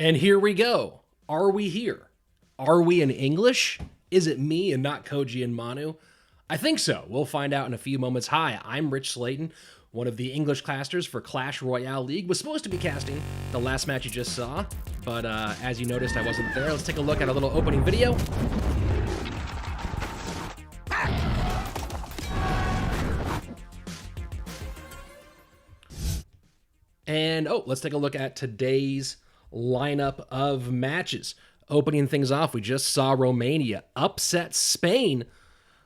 And here we go. Are we here? Are we in English? Is it me and not Koji and Manu? I think so. We'll find out in a few moments. Hi, I'm Rich Slayton, one of the English casters for Clash Royale League. Was supposed to be casting the last match you just saw, but as you noticed, I wasn't there. Let's take a look at a little opening video. And, let's take a look at today's lineup of matches. Opening things off, we just saw Romania upset Spain,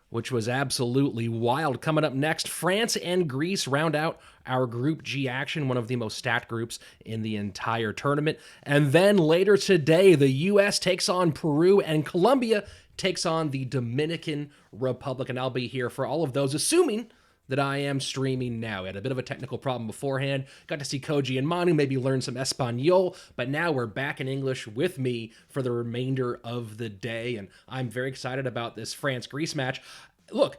which was absolutely wild. Coming up next, France and Greece round out our Group G action, one of the most stacked groups in the entire tournament. And then later today, the U.S. takes on Peru and Colombia takes on the Dominican Republic. And I'll be here for all of those, assuming that I am streaming now. We had a bit of a technical problem beforehand. Got to see Koji and Manu, maybe learn some Espanol, but now we're back in English with me for the remainder of the day, and I'm very excited about this France-Greece match. Look,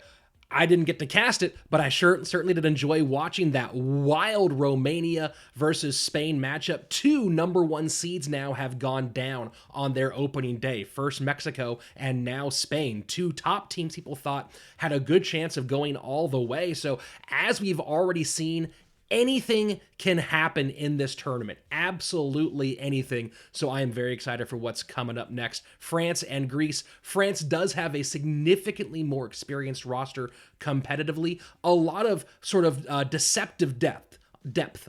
I didn't get to cast it, but I certainly did enjoy watching that wild Romania versus Spain matchup. Two #1 seeds now have gone down on their opening day. First Mexico and now Spain. Two top teams people thought had a good chance of going all the way. So as we've already seen, anything can happen in this tournament. Absolutely anything. So I am very excited for what's coming up next. France and Greece. France does have a significantly more experienced roster competitively. A lot of sort of deceptive depth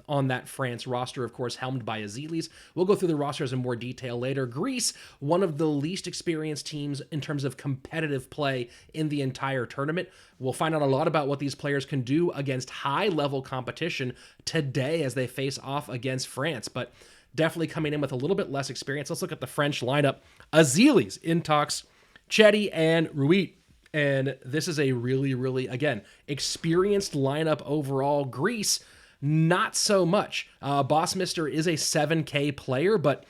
on that France roster, of course, helmed by Azelis. We'll go through the rosters in more detail later. Greece, one of the least experienced teams in terms of competitive play in the entire tournament. We'll find out a lot about what these players can do against high-level competition today as they face off against France, but definitely coming in with a little bit less experience. Let's look at the French lineup. Azelis, Intox, Chetty, and Ruit. And this is a really, again, experienced lineup overall. Greece, not so much. Boss Mister is a 7K player, but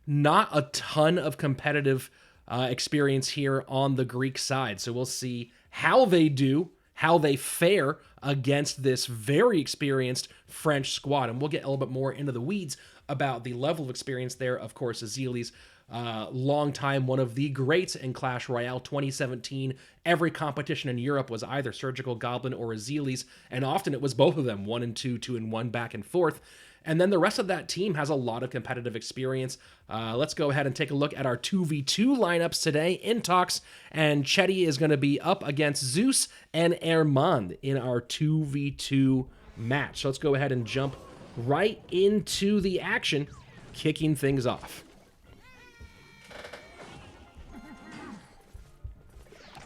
not a ton of competitive experience here on the Greek side. So we'll see how they do, how they fare against this very experienced French squad. And we'll get a little bit more into the weeds about the level of experience there. Of course, Azelis, long time, one of the greats in Clash Royale. 2017, every competition in Europe was either Surgical Goblin or Azelis, and often it was both of them, 1 and 2, 2 and 1, back and forth. And then the rest of that team has a lot of competitive experience. Let's go ahead and take a look at our 2v2 lineups today. Intox and Chetty is going to be up against Zeus and Armand in our 2v2 match. So let's go ahead and jump right into the action, kicking things off.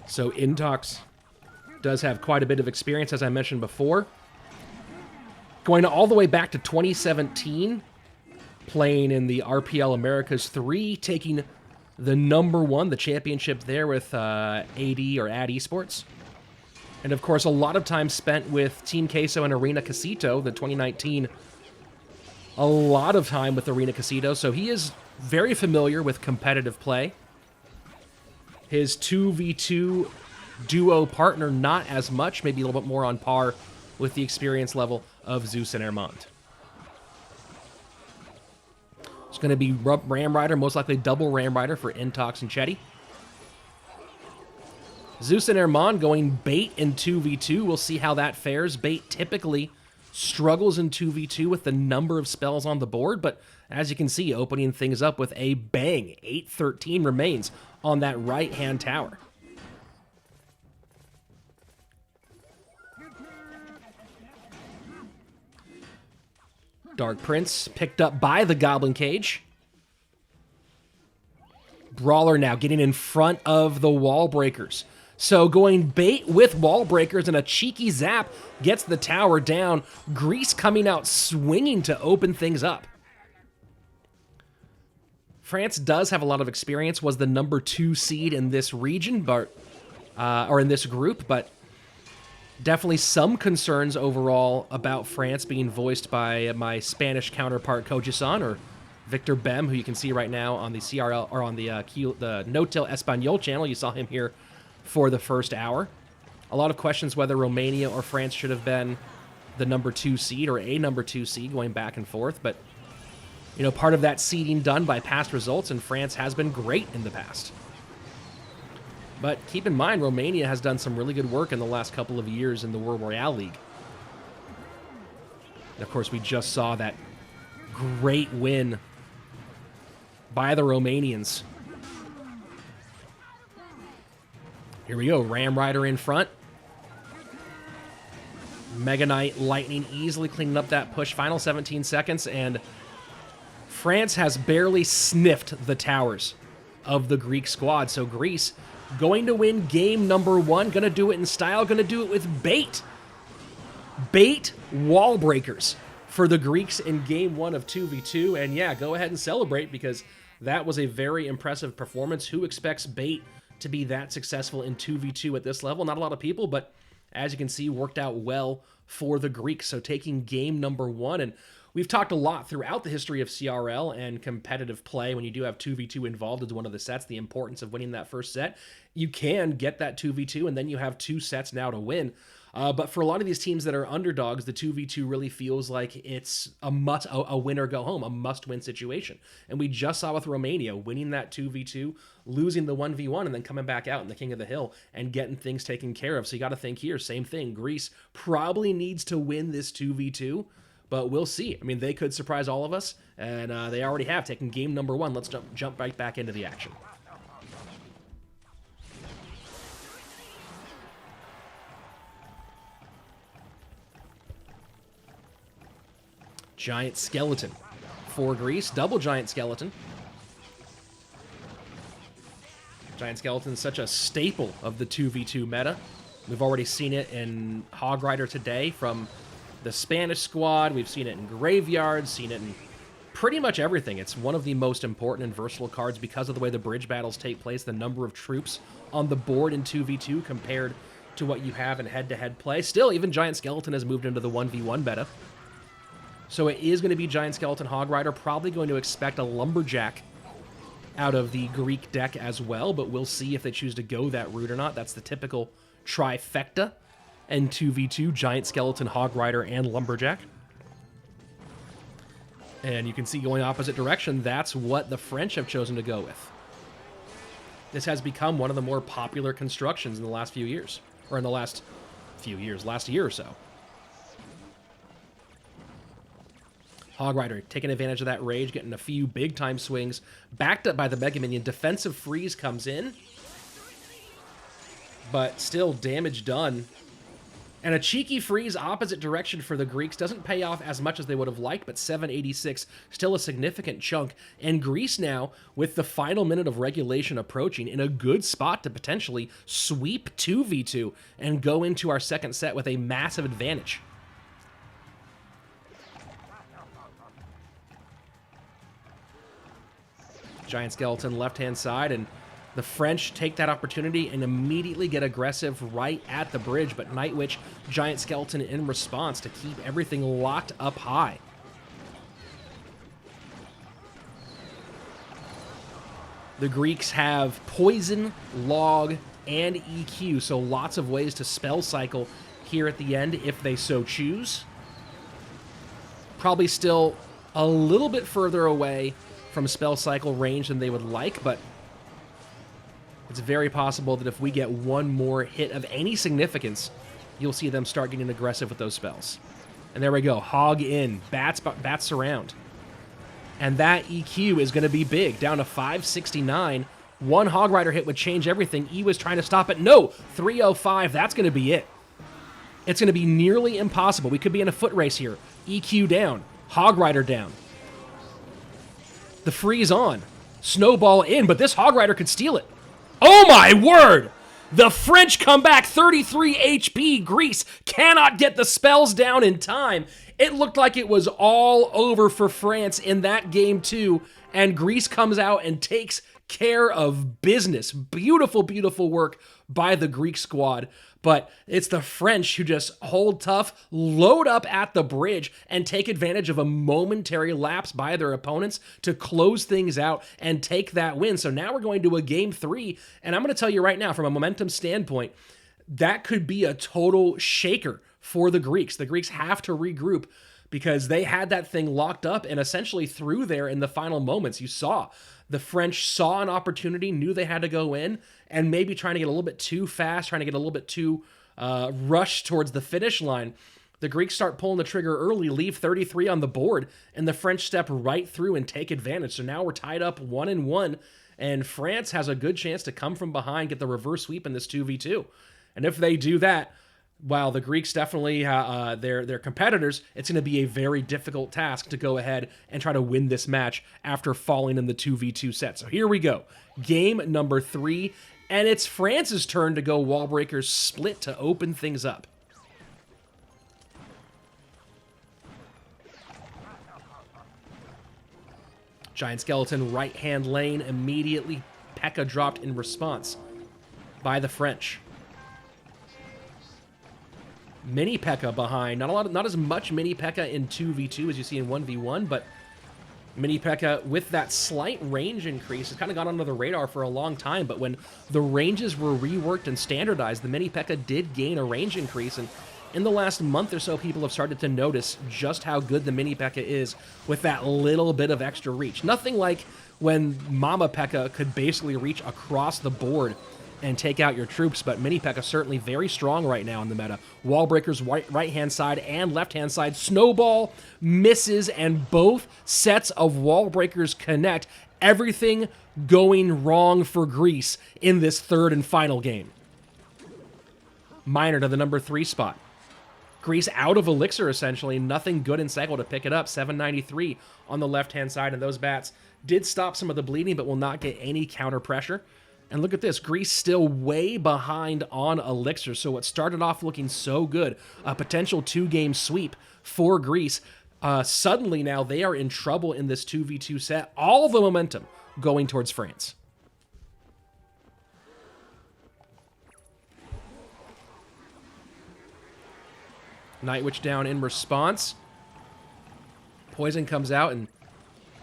So Intox does have quite a bit of experience, as I mentioned before. Going all the way back to 2017, playing in the RPL Americas 3, taking the #1, the championship there with AD or Ad Esports. And of course, a lot of time spent with Team Queso and Arena Casito, the 2019. A lot of time with Arena Casito, so he is very familiar with competitive play. His 2v2 duo partner, not as much, maybe a little bit more on par with the experience level of Zeus and Armand. It's going to be Ram Rider, most likely double Ram Rider for Intox and Chetty. Zeus and Armand going bait in 2v2. We'll see how that fares. Bait typically struggles in 2v2 with the number of spells on the board, but as you can see, opening things up with a bang. 813 remains on that right-hand tower. Dark Prince picked up by the Goblin Cage. Brawler now getting in front of the Wall Breakers. So going bait with Wall Breakers and a cheeky zap gets the tower down. Greece coming out swinging to open things up. France does have a lot of experience, was the #2 seed in this region, but or in this group, but definitely some concerns overall about France being voiced by my Spanish counterpart Koji-san, or Victor Bem, who you can see right now on the CRL or on the No-Till Espanol channel. You saw him here for the first hour. A lot of questions whether Romania or France should have been the #2 seed or a #2 seed, going back and forth, but You know, part of that seeding done by past results, and France has been great in the past. But keep in mind, Romania has done some really good work in the last couple of years in the World Royale League. And of course, we just saw that great win by the Romanians. Here we go, Ram Rider in front. Mega Knight Lightning easily cleaning up that push. Final 17 seconds, and France has barely sniffed the towers of the Greek squad. So Greece going to win game number 1. Going to do it in style. Going to do it with bait. Bait wall breakers for the Greeks in game 1 of 2v2. And yeah, go ahead and celebrate, because that was a very impressive performance. Who expects bait to be that successful in 2v2 at this level? Not a lot of people, but as you can see, worked out well for the Greeks. So taking game number 1, and we've talked a lot throughout the history of CRL and competitive play. When you do have 2v2 involved as one of the sets, the importance of winning that first set. You can get that 2v2, and then you have 2 sets now to win. But for a lot of these teams that are underdogs, the 2v2 really feels like it's a win or go home, a must-win situation. And we just saw with Romania winning that 2v2, losing the 1v1, and then coming back out in the King of the Hill and getting things taken care of. So you got to think here, same thing. Greece probably needs to win this 2v2, but we'll see. I mean, they could surprise all of us, and they already have taken game number 1. Let's jump right back into the action. Giant Skeleton for Greece. Double Giant Skeleton. Giant Skeleton is such a staple of the 2v2 meta. We've already seen it in Hog Rider today from the Spanish squad. We've seen it in Graveyard, seen it in pretty much everything. It's one of the most important and versatile cards because of the way the bridge battles take place, the number of troops on the board in 2v2 compared to what you have in head-to-head play. Still, even Giant Skeleton has moved into the 1v1 meta. So it is going to be Giant Skeleton Hog Rider. Probably going to expect a Lumberjack out of the Greek deck as well, but we'll see if they choose to go that route or not. That's the typical trifecta and 2v2, Giant Skeleton, Hog Rider, and Lumberjack. And you can see going opposite direction, that's what the French have chosen to go with. This has become one of the more popular constructions in the last few years. Or in the last year or so. Hog Rider taking advantage of that rage, getting a few big-time swings. Backed up by the Mega Minion. Defensive freeze comes in. But still damage done. And a cheeky freeze opposite direction for the Greeks. Doesn't pay off as much as they would have liked, but 786, still a significant chunk. And Greece now, with the final minute of regulation approaching, in a good spot to potentially sweep 2v2 and go into our second set with a massive advantage. Giant Skeleton left-hand side, and the French take that opportunity and immediately get aggressive right at the bridge, but Night Witch, Giant Skeleton in response to keep everything locked up high. The Greeks have Poison, Log, and EQ, so lots of ways to spell cycle here at the end if they so choose. Probably still a little bit further away from spell cycle range than they would like, but it's very possible that if we get one more hit of any significance, you'll see them start getting aggressive with those spells. And there we go, Hog in, Bats surround. And that EQ is going to be big, down to 569. One Hog Rider hit would change everything. E was trying to stop it. No, 305, that's going to be it. It's going to be nearly impossible. We could be in a foot race here. EQ down, Hog Rider down. The freeze on. Snowball in, but this Hog Rider could steal it. Oh my word! The French come back, 33 HP. Greece cannot get the spells down in time. It looked like it was all over for France in that game too, and Greece comes out and takes care of business. Beautiful, beautiful work by the Greek squad. But it's the French who just hold tough, load up at the bridge, and take advantage of a momentary lapse by their opponents to close things out and take that win. So now we're going to a game 3, and I'm going to tell you right now, from a momentum standpoint, that could be a total shaker for the Greeks. The Greeks have to regroup because they had that thing locked up and essentially through there in the final moments. You saw the French saw an opportunity, knew they had to go in, and maybe trying to get a little bit too fast, trying to get a little bit too rushed towards the finish line. The Greeks start pulling the trigger early, leave 33 on the board, and the French step right through and take advantage. So now we're tied up 1-1, and France has a good chance to come from behind, get the reverse sweep in this 2v2. And if they do that, while the Greeks definitely, they're competitors, it's going to be a very difficult task to go ahead and try to win this match after falling in the 2v2 set. So here we go. Game number 3, and it's France's turn to go wall breakers split to open things up. Giant Skeleton right-hand lane immediately. P.E.K.K.A dropped in response by the French. Mini P.E.K.K.A behind. Not as much Mini P.E.K.K.A in 2v2 as you see in 1v1, but Mini P.E.K.K.A with that slight range increase has kind of gone under the radar for a long time, but when the ranges were reworked and standardized, the Mini P.E.K.K.A did gain a range increase, and in the last month or so, people have started to notice just how good the Mini P.E.K.K.A is with that little bit of extra reach. Nothing like when Mama P.E.K.K.A could basically reach across the board and take out your troops, but Mini P.E.K.K.A certainly very strong right now in the meta. Wall breakers right-hand side and left-hand side. Snowball misses, and both sets of wall breakers connect. Everything going wrong for Greece in this third and final game. Miner to the number 3 spot. Greece out of elixir, essentially. Nothing good in cycle to pick it up. 793 on the left-hand side, and those bats did stop some of the bleeding, but will not get any counter pressure. And look at this, Greece still way behind on elixir. So what started off looking so good, a potential 2-game sweep for Greece, suddenly now they are in trouble in this 2v2 set. All the momentum going towards France. Night Witch down in response. Poison comes out, and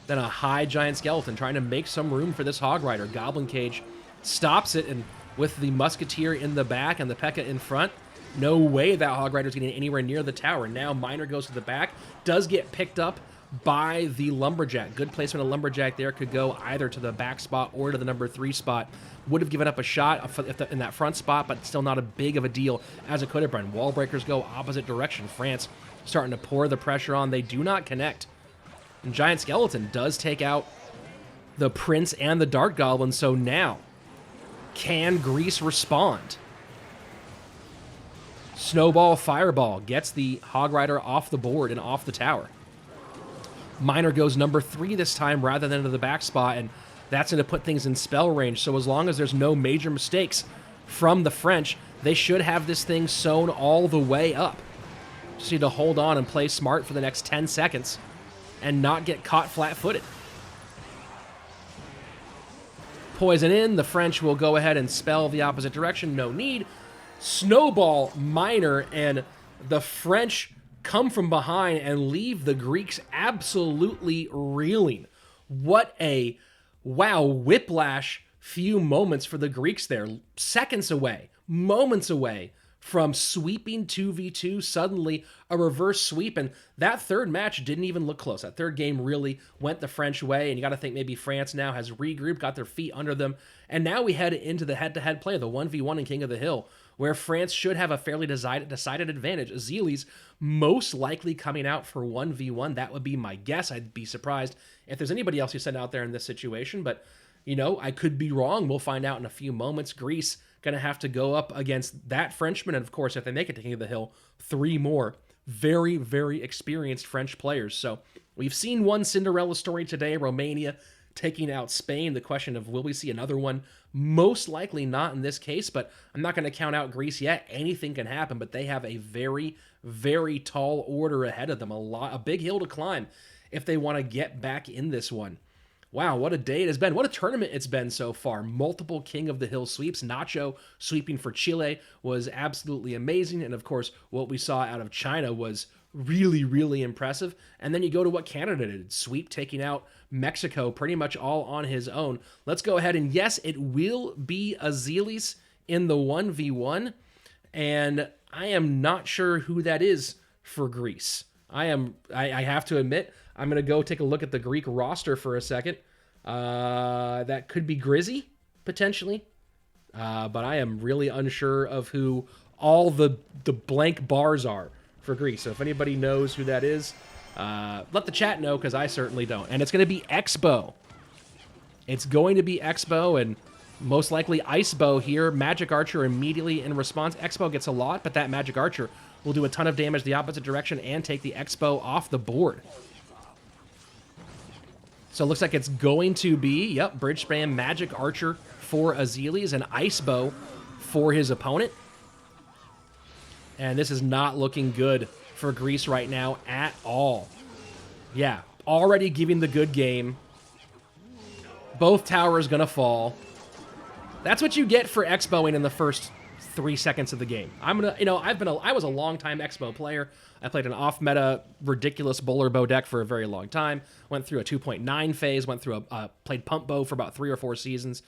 then a high Giant Skeleton trying to make some room for this Hog Rider. Goblin Cage stops it, and with the Musketeer in the back and the P.E.K.K.A in front, no way that Hog Rider's getting anywhere near the tower. Now Miner goes to the back, does get picked up by the Lumberjack. Good placement of Lumberjack there. Could go either to the back spot or to the number 3 spot. Would have given up a shot in that front spot, but still not a big of a deal as it could have been. Wall breakers go opposite direction. France starting to pour the pressure on. They do not connect. And Giant Skeleton does take out the Prince and the Dart Goblin, so now can Greece respond? Snowball Fireball gets the Hog Rider off the board and off the tower. Miner goes number 3 this time rather than to the back spot, and that's going to put things in spell range. So as long as there's no major mistakes from the French, they should have this thing sewn all the way up. Just need to hold on and play smart for the next 10 seconds and not get caught flat-footed. Poison in. The French will go ahead and spell the opposite direction. No need. Snowball Miner, and the French come from behind and leave the Greeks absolutely reeling. What a, wow, whiplash few moments for the Greeks there. Seconds away, moments away from sweeping 2v2, suddenly a reverse sweep, and that third match didn't even look close. That third game really went the French way, and you got to think maybe France now has regrouped, got their feet under them, and now we head into the head-to-head play, the 1v1 in King of the Hill, where France should have a fairly decided advantage. Azealis most likely coming out for 1v1. That would be my guess. I'd be surprised if there's anybody else you send out there in this situation, but, you know, I could be wrong. We'll find out in a few moments. Greece going to have to go up against that Frenchman, and of course, if they make it to King of the Hill, 3 more very, very experienced French players. So we've seen one Cinderella story today, Romania taking out Spain. The question of will we see another one? Most likely not in this case, but I'm not going to count out Greece yet. Anything can happen, but they have a very, very tall order ahead of them. A big hill to climb if they want to get back in this one. Wow, what a day it has been. What a tournament it's been so far. Multiple King of the Hill sweeps. Nacho sweeping for Chile was absolutely amazing. And of course, what we saw out of China was really, really impressive. And then you go to what Canada did. Sweep taking out Mexico pretty much all on his own. Let's go ahead and yes, it will be Azealis in the 1v1. And I am not sure who that is for Greece. I have to admit, I'm going to go take a look at the Greek roster for a second. That could be Grizzy, potentially. But I am really unsure of who all the blank bars are for Greece. So if anybody knows who that is, let the chat know, because I certainly don't. And it's going to be Expo. It's going to be Expo, and most likely Icebo here. Magic Archer immediately in response. Expo gets a lot, but that Magic Archer will do a ton of damage the opposite direction and take the Expo off the board. So it looks like it's going to be, yep, Bridge Spam, Magic Archer for Azealis, and Icebo for his opponent. And this is not looking good for Greece right now at all. Yeah, already giving the good game. Both towers gonna fall. That's what you get for Expoing in the first 3 seconds of the game. I was a long-time Expo player. I played an off-meta, ridiculous bowler bow deck for a very long time. Went through a 2.9 phase. Went through played pump bow for about 3 or 4 seasons.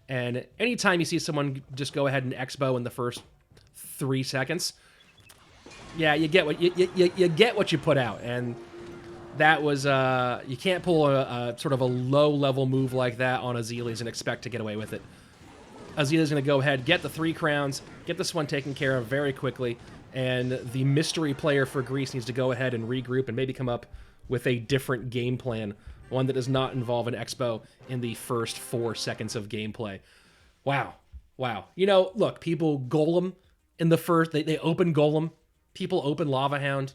And anytime you see someone just go ahead and Expo in the first 3 seconds, yeah, you get what you get what you put out. And that was you can't pull a sort of a low-level move like that on Azealis and expect to get away with it. Azeali's going to go ahead, get the 3 crowns, get this one taken care of very quickly, and the mystery player for Greece needs to go ahead and regroup and maybe come up with a different game plan, one that does not involve an Expo in the first 4 seconds of gameplay. Wow. Wow. You know, look, people Golem in the first, they open Golem, people open Lava Hound,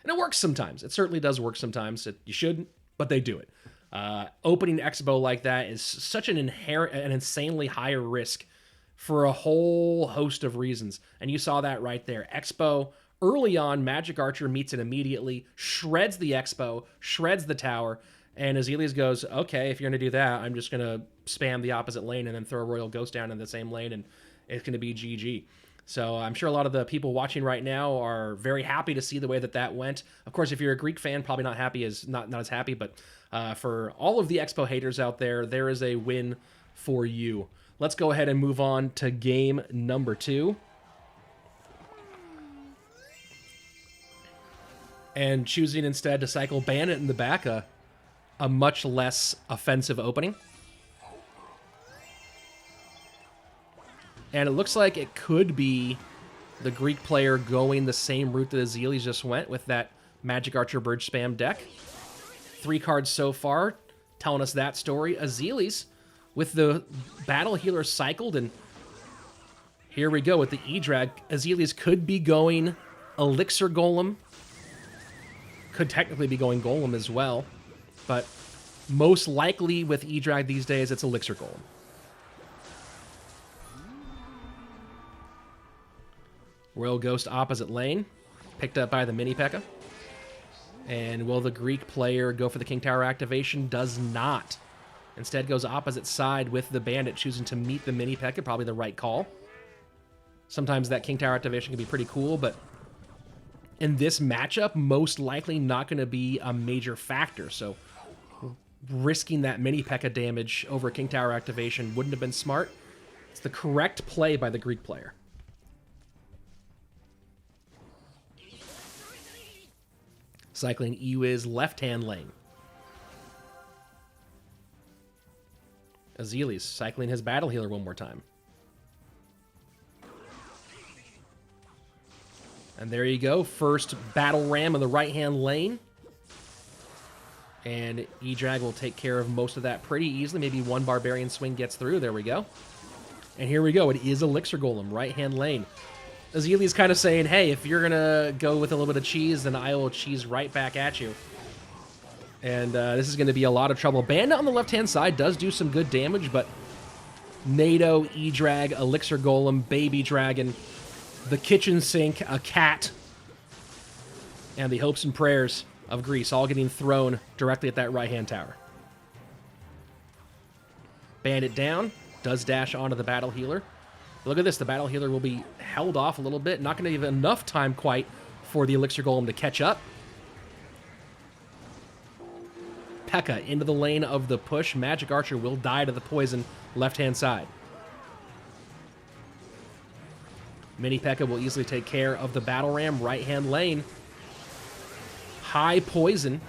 and it works sometimes. It certainly does work sometimes. You shouldn't, but they do it. Opening Expo like that is such an insanely higher risk for a whole host of reasons. And you saw that right there. Expo, early on, Magic Archer meets it immediately, shreds the Expo, shreds the tower, and Azealis goes, okay, if you're going to do that, I'm just going to spam the opposite lane and then throw a Royal Ghost down in the same lane, and it's going to be GG. So I'm sure a lot of the people watching right now are very happy to see the way that went. Of course, if you're a Greek fan, probably not as happy, but for all of the Expo haters out there, there is a win for you. Let's go ahead and move on to game number 2. And choosing instead to cycle Bandit in the back, a much less offensive opening. And it looks like it could be the Greek player going the same route that Azealis just went with that Magic Archer Bridge Spam deck. 3 cards so far telling us that story. Azealis with the Battle Healer cycled, and here we go with the E-Drag. Azealis could be going Elixir Golem. Could technically be going Golem as well, but most likely with E-Drag these days, it's Elixir Golem. Royal Ghost opposite lane, picked up by the Mini P.E.K.K.A. And will the Greek player go for the King Tower activation? Does not. Instead goes opposite side with the Bandit, choosing to meet the Mini P.E.K.K.A. Probably the right call. Sometimes that King Tower activation can be pretty cool, but in this matchup, most likely not going to be a major factor. So risking that Mini P.E.K.K.A. damage over King Tower activation wouldn't have been smart. It's the correct play by the Greek player. Cycling Ewiz left-hand lane. Azealis cycling his Battle Healer one more time. And there you go. First Battle Ram in the right-hand lane. And E-Drag will take care of most of that pretty easily. Maybe one Barbarian swing gets through. There we go. And here we go. It is Elixir Golem, right-hand lane. Azealis kind of saying, hey, if you're going to go with a little bit of cheese, then I will cheese right back at you. And this is going to be a lot of trouble. Bandit on the left-hand side does do some good damage, but NATO, E-Drag, Elixir Golem, Baby Dragon, the kitchen sink, a cat, and the hopes and prayers of Greece all getting thrown directly at that right-hand tower. Bandit down, does dash onto the Battle Healer. Look at this, the Battle Healer will be held off a little bit. Not going to give enough time quite for the Elixir Golem to catch up. P.E.K.K.A. into the lane of the push. Magic Archer will die to the poison left-hand side. Mini P.E.K.K.A. will easily take care of the Battle Ram right-hand lane. high poison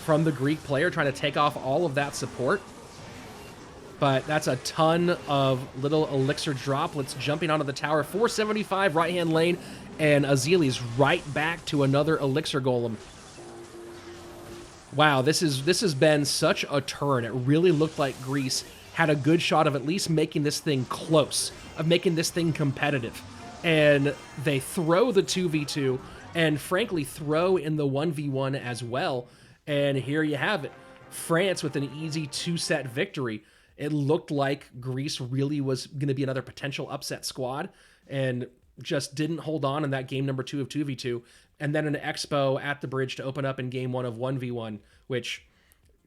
from the Greek player, trying to take off all of that support. But that's a ton of little elixir droplets jumping onto the tower. 475 right-hand lane, and Azili's right back to another elixir golem. Wow, this has been such a turn. It really looked like Greece had a good shot of at least making this thing close, of making this thing competitive. And they throw the 2v2, and frankly throw in the 1v1 as well. And here you have it. France with an easy 2-set victory. It looked like Greece really was going to be another potential upset squad and just didn't hold on in that game number 2 of 2v2. And then an Expo at the bridge to open up in game 1 of 1v1, which,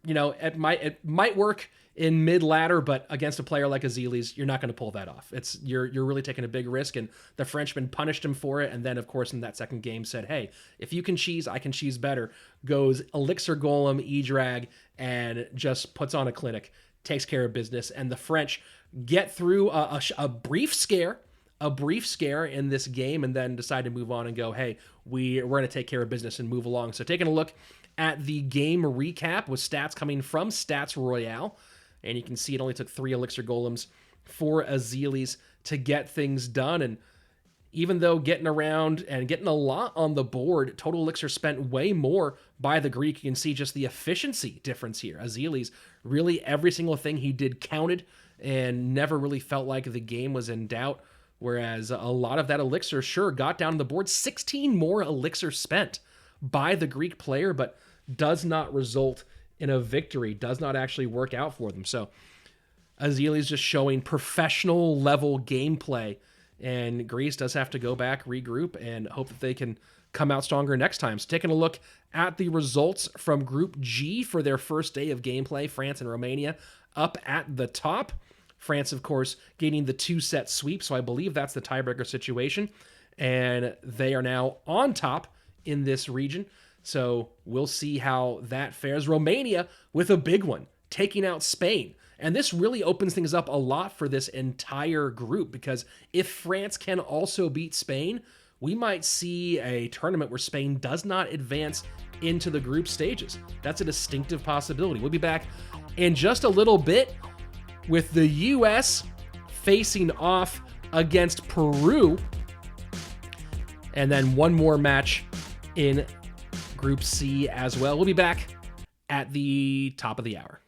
you know, it might work in mid-ladder, but against a player like Azili's, you're not going to pull that off. You're really taking a big risk, and the Frenchman punished him for it. And then, of course, in that second game said, hey, if you can cheese, I can cheese better. Goes Elixir Golem, E-Drag, and just puts on a clinic. Takes care of business, and the French get through a brief scare in this game, and then decide to move on and go, hey, we're going to take care of business and move along. So taking a look at the game recap with stats coming from Stats Royale, and you can see it only took 3 Elixir Golems for Azili's to get things done, and even though getting around and getting a lot on the board, total elixir spent way more by the Greek. You can see just the efficiency difference here. Azili's, really every single thing he did counted and never really felt like the game was in doubt, whereas a lot of that elixir, sure, got down the board. 16 more elixir spent by the Greek player, but does not result in a victory, does not actually work out for them. So Azili's just showing professional level gameplay, and Greece does have to go back, regroup, and hope that they can come out stronger next time. So taking a look at the results from Group G for their first day of gameplay, France and Romania up at the top. France, of course, gaining the 2-set sweep, so I believe that's the tiebreaker situation. And they are now on top in this region, so we'll see how that fares. Romania with a big one, taking out Spain. And this really opens things up a lot for this entire group, because if France can also beat Spain, we might see a tournament where Spain does not advance into the group stages. That's a distinctive possibility. We'll be back in just a little bit with the U.S. facing off against Peru, and then one more match in Group C as well. We'll be back at the top of the hour.